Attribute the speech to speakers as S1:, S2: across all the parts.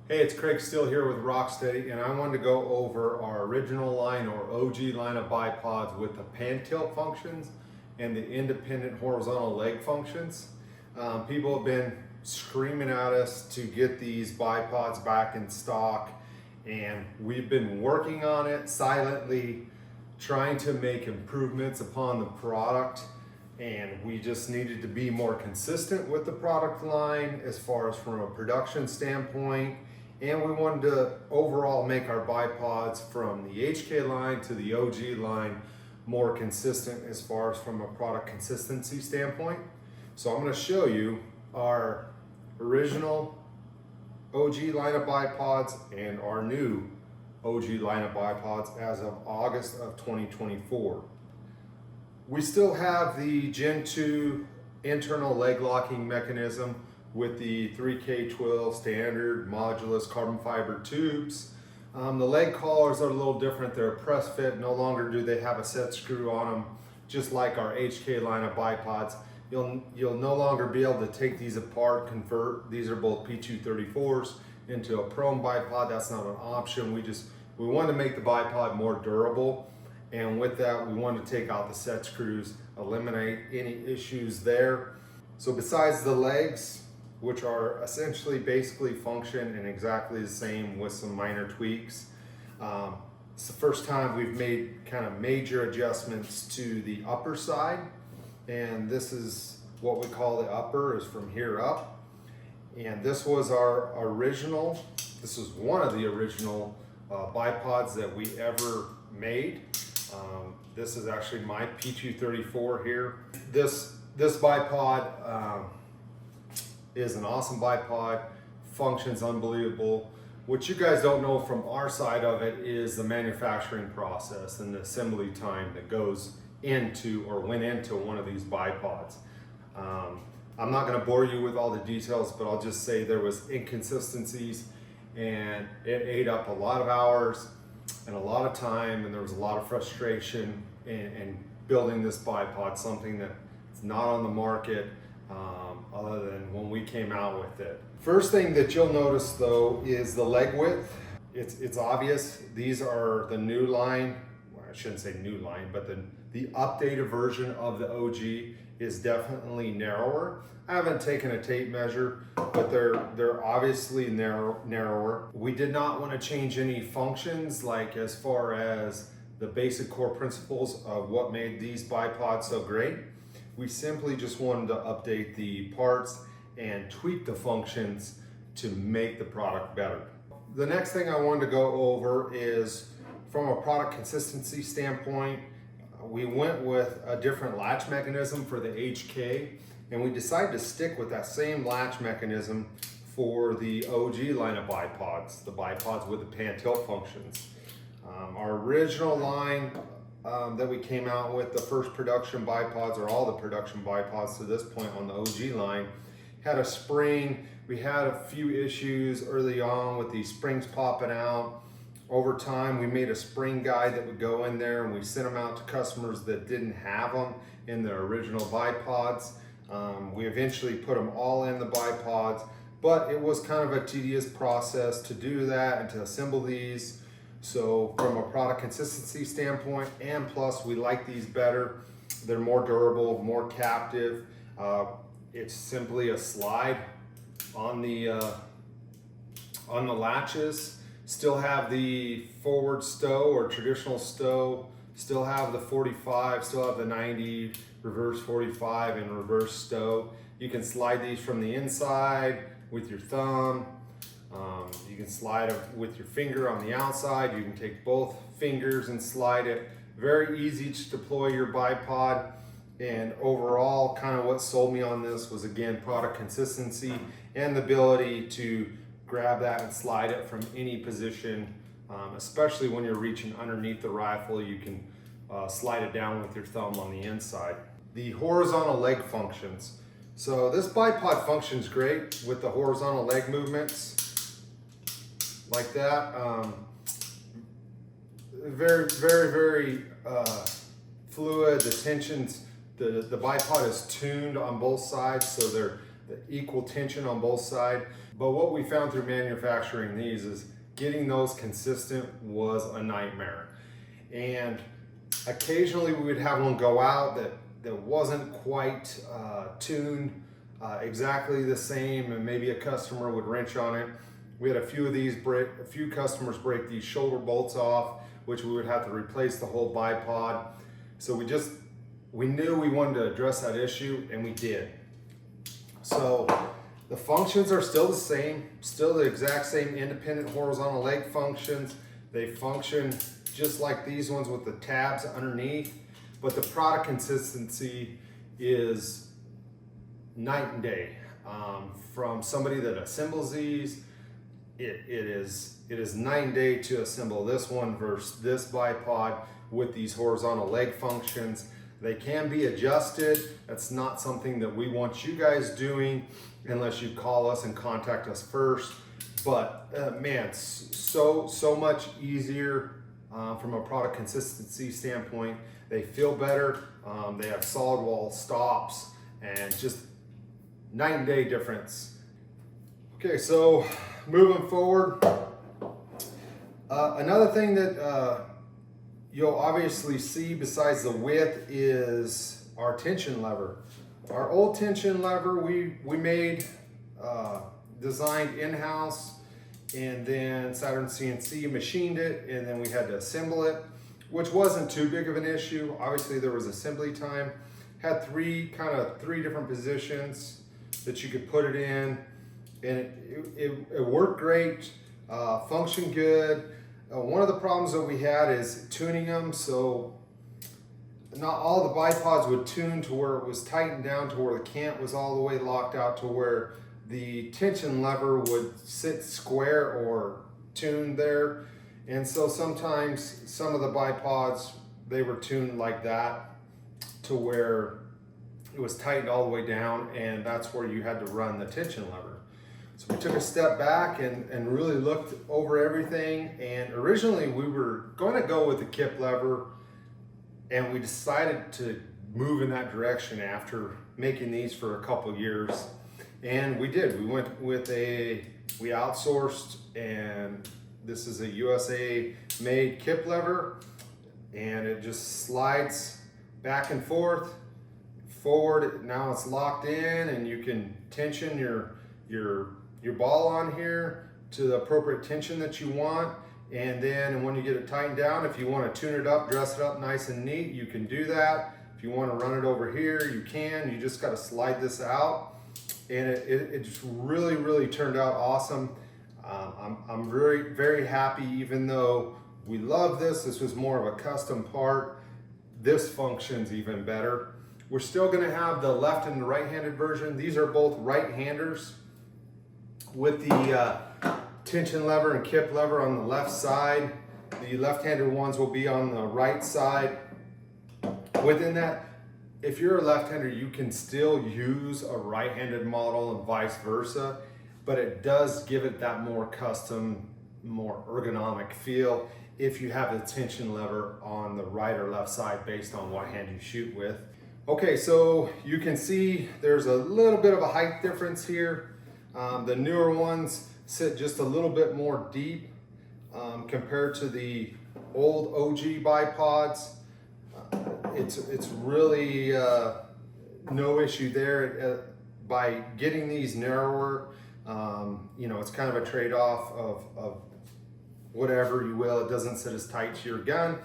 S1: Hey, it's Craig still here with ROKSTEDi, and I wanted to go over our original line or OG line of bipods with the pan tilt functions and the independent horizontal leg functions. People have been screaming at us to get these bipods back in stock, and we've been working on it silently, trying to make improvements upon the product. And we just needed to be more consistent with the product line as far as from a production standpoint. And we wanted to overall make our bipods from the HK line to the OG line more consistent as far as from a product consistency standpoint. So I'm going to show you our original OG line of bipods and our new OG line of bipods as of August of 2024. We still have the Gen 2 internal leg locking mechanism with the 3K12 standard modulus carbon fiber tubes. The leg collars are a little different. They're press fit. No longer do they have a set screw on them, just like our HK line of bipods. You'll no longer be able to take these apart, convert. These are both P234s into a chrome bipod. That's not an option. We wanted to make the bipod more durable. And with that, we wanted to take out the set screws, eliminate any issues there. So besides the legs, which are essentially basically function and exactly the same with some minor tweaks, it's the first time we've made kind of major adjustments to the upper side. And this is what we call the upper, is from here up. And this was our original, this is one of the original bipods that we ever made. This is actually my P234 here. This bipod is an awesome bipod, functions unbelievable. What you guys don't know from our side of it is the manufacturing process and the assembly time that goes into or went into one of these bipods. I'm not going to bore you with all the details, but I'll just say there was inconsistencies and it ate up a lot of hours and a lot of time, and there was a lot of frustration in building this bipod, something that's not on the market other than when we came out with it. First thing that you'll notice though is the leg width. It's obvious. These are the new line. Well, I shouldn't say new line, but the updated version of the OG is definitely narrower. I haven't taken a tape measure, but they're obviously narrower. We did not want to change any functions, like as far as the basic core principles of what made these bipods so great. We simply just wanted to update the parts and tweak the functions to make the product better. The next thing I wanted to go over is from a product consistency standpoint. We went with a different latch mechanism for the HK, and we decided to stick with that same latch mechanism for the OG line of bipods, the bipods with the pan tilt functions. Our original line that we came out with, the first production bipods, or all the production bipods to this point on the OG line, had a spring. We had a few issues early on with these springs popping out. Over time, we made a spring guide that would go in there, and we sent them out to customers that didn't have them in their original bipods. We eventually put them all in the bipods, but it was kind of a tedious process to do that and to assemble these. So from a product consistency standpoint, and plus we like these better, they're more durable, more captive. It's simply a slide on the latches. Still have the forward stow or traditional stow, still have the 45, still have the 90, reverse 45 and reverse stow. You can slide these from the inside with your thumb. You can slide it with your finger on the outside. You can take both fingers and slide it. Very easy to deploy your bipod. And overall, kind of what sold me on this was, again, product consistency and the ability to grab that and slide it from any position, especially when you're reaching underneath the rifle. You can slide it down with your thumb on the inside. The horizontal leg functions. So this bipod functions great with the horizontal leg movements like that. Very, very, very fluid. The tensions, the bipod is tuned on both sides, so they're the equal tension on both sides. But what we found through manufacturing these is getting those consistent was a nightmare. And occasionally we would have one go out that wasn't quite tuned exactly the same, and maybe a customer would wrench on it. We had a few customers break these shoulder bolts off, which we would have to replace the whole bipod. So we knew we wanted to address that issue, and we did. So the functions are still the same, still the exact same independent horizontal leg functions. They function just like these ones with the tabs underneath, but the product consistency is night and day. From somebody that assembles these, it is night and day to assemble this one versus this bipod with these horizontal leg functions. They can be adjusted. That's not something that we want you guys doing unless you call us and contact us first. But man, so much easier from a product consistency standpoint. They feel better. They have solid wall stops, and just night and day difference. Okay, so moving forward, another thing that you'll obviously see besides the width is our tension lever. Our old tension lever we made, designed in-house, and then Saturn CNC machined it, and then we had to assemble it, which wasn't too big of an issue. Obviously there was assembly time. Had three different positions that you could put it in, and it worked great, functioned good. One of the problems that we had is tuning them, so not all the bipods would tune to where it was tightened down to where the cant was all the way locked out to where the tension lever would sit square or tuned there. And so sometimes some of the bipods, they were tuned like that to where it was tightened all the way down, and that's where you had to run the tension lever. So we took a step back and really looked over everything, and originally we were going to go with the kip lever, and we decided to move in that direction after making these for a couple years. And we did. We went with we outsourced, and this is a USA made kip lever, and it just slides back and forward. Now it's locked in, and you can tension your ball on here to the appropriate tension that you want. And then when you get it tightened down, if you want to tune it up, dress it up nice and neat, you can do that. If you want to run it over here, you can. You just got to slide this out, and it just really turned out awesome. I'm very happy. Even though we love this was more of a custom part, this functions even better. We're still going to have the left and the right-handed version. These are both right-handers with the tension lever and kip lever on the left side. The left-handed ones will be on the right side. Within that, if you're a left-hander, you can still use a right-handed model and vice versa, but it does give it that more custom, more ergonomic feel if you have the tension lever on the right or left side based on what hand you shoot with. Okay, so you can see there's a little bit of a height difference here. The newer ones sit just a little bit more deep compared to the old OG bipods. It's really no issue there. By getting these narrower, it's kind of a trade-off of whatever you will. It doesn't sit as tight to your gun,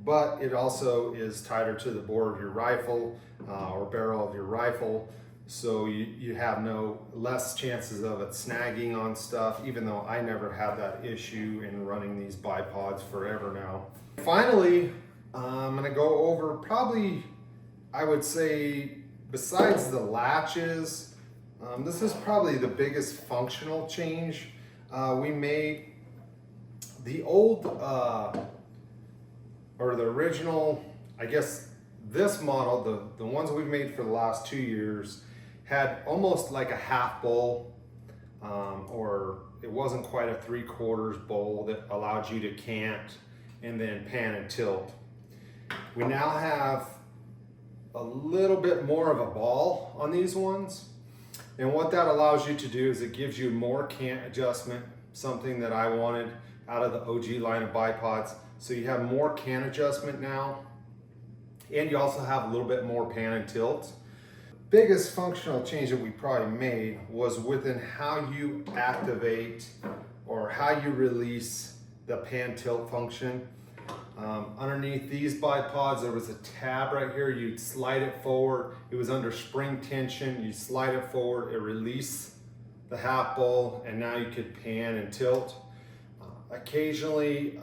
S1: but it also is tighter to the bore of your rifle or barrel of your rifle. So you have less chances of it snagging on stuff, even though I never had that issue in running these bipods forever now. Finally, I'm gonna go over probably, I would say, besides the latches, this is probably the biggest functional change we made. The old, or the original, I guess this model, the ones we've made for the last 2 years, had almost like a half bowl, or it wasn't quite a 3/4 bowl that allowed you to cant and then pan and tilt. We now have a little bit more of a ball on these ones. And what that allows you to do is it gives you more cant adjustment, something that I wanted out of the OG line of bipods. So you have more cant adjustment now, and you also have a little bit more pan and tilt. Biggest functional change that we probably made was within how you activate or how you release the pan tilt function. Underneath these bipods, there was a tab right here. You'd slide it forward. It was under spring tension. You slide it forward, it released the half bowl, and now you could pan and tilt. Occasionally,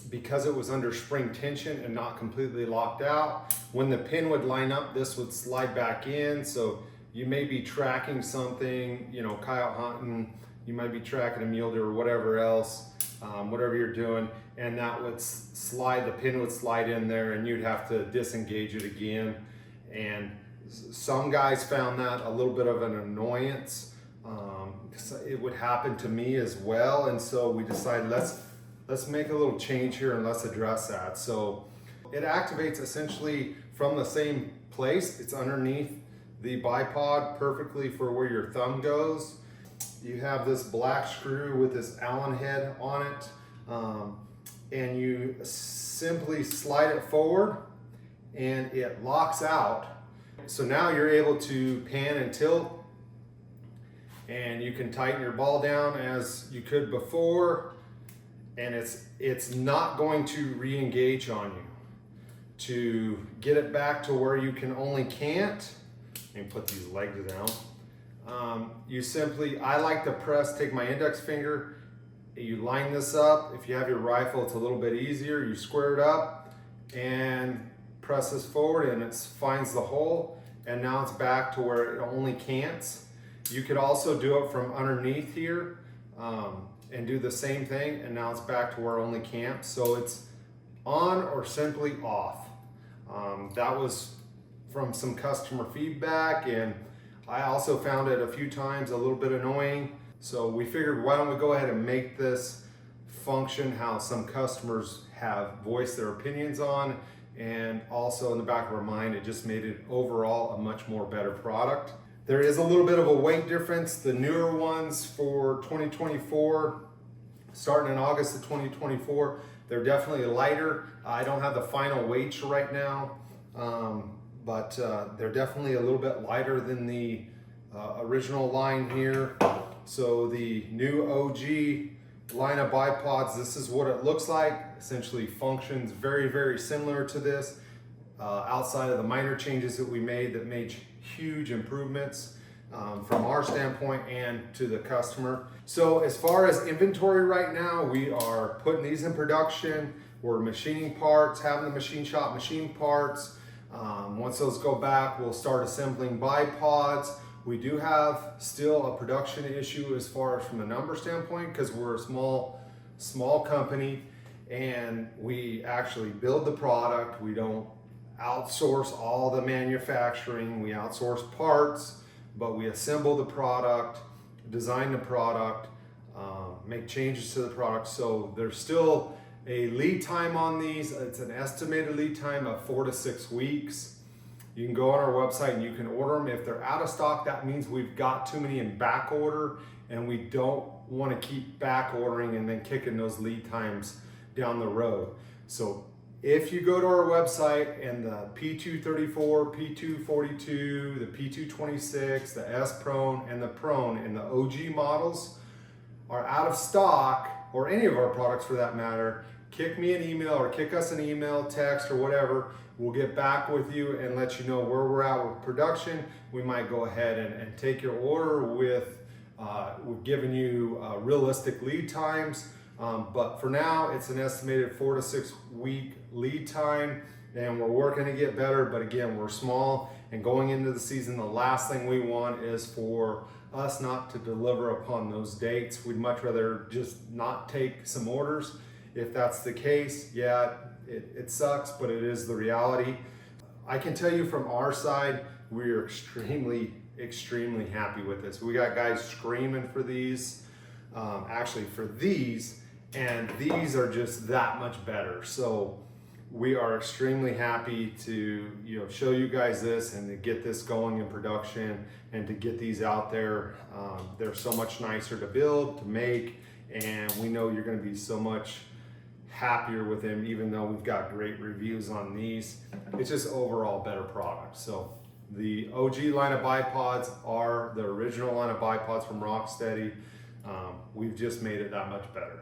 S1: because it was under spring tension and not completely locked out, when the pin would line up, this would slide back in. So you may be tracking something, you know, coyote hunting, you might be tracking a mule deer or whatever else, whatever you're doing, and that would slide, the pin would slide in there and you'd have to disengage it again. And some guys found that a little bit of an annoyance. It would happen to me as well, and so we decided let's make a little change here and let's address that. So it activates essentially from the same place. It's underneath the bipod, perfectly for where your thumb goes. You have this black screw with this Allen head on it, and you simply slide it forward and it locks out. So now you're able to pan and tilt, and you can tighten your ball down as you could before, and it's not going to re-engage on you. To get it back to where you can only cant, and put these legs down, you simply, I like to press, take my index finger, you line this up. If you have your rifle, it's a little bit easier. You square it up and press this forward, and it finds the hole, and now it's back to where it only cants. You could also do it from underneath here and do the same thing, and now it's back to where it only cants. So it's on or simply off. That was from some customer feedback, and I also found it a few times a little bit annoying. So we figured, why don't we go ahead and make this function how some customers have voiced their opinions on, and also in the back of our mind, it just made it overall a much more better product. There is a little bit of a weight difference. The newer ones for 2024, starting in August of 2024, they're definitely lighter. I don't have the final weights right now, but they're definitely a little bit lighter than the original line here. So the new OG line of bipods, this is what it looks like. Essentially functions very, very similar to this, outside of the minor changes that we made that made huge improvements from our standpoint and to the customer. So as far as inventory right now, we are putting these in production. We're machining parts, having the machine shop machine parts. Once those go back, we'll start assembling bipods. We do have still a production issue as far as from a number standpoint, because we're a small company and we actually build the product. We don't outsource all the manufacturing. We outsource parts, but we assemble the product, design the product, make changes to the product. So there's still a lead time on these. It's an estimated lead time of 4 to 6 weeks. You can go on our website and you can order them. If they're out of stock, that means we've got too many in back order, and we don't want to keep back ordering and then kicking those lead times down the road. So if you go to our website and the P234, P242, the P226, the S Prone, and the Prone and the OG models are out of stock, or any of our products for that matter, kick me an email or kick us an email, text, or whatever. We'll get back with you and let you know where we're at with production. We might go ahead and take your order with, we've given you realistic lead times. But for now, it's an estimated 4 to 6 week lead time, and we're working to get better. But again, we're small, and going into the season, the last thing we want is for us not to deliver upon those dates. We'd much rather just not take some orders. If that's the case, yeah, it sucks, but it is the reality. I can tell you from our side, we're extremely happy with this. We got guys screaming for these, actually for these, and these are just that much better. So we are extremely happy to show you guys this and to get this going in production and to get these out there. They're so much nicer to build, to make, and we know you're going to be so much happier with them, even though we've got great reviews on these. It's just overall better product. So the OG line of bipods are the original line of bipods from ROKSTEDi. We've just made it that much better.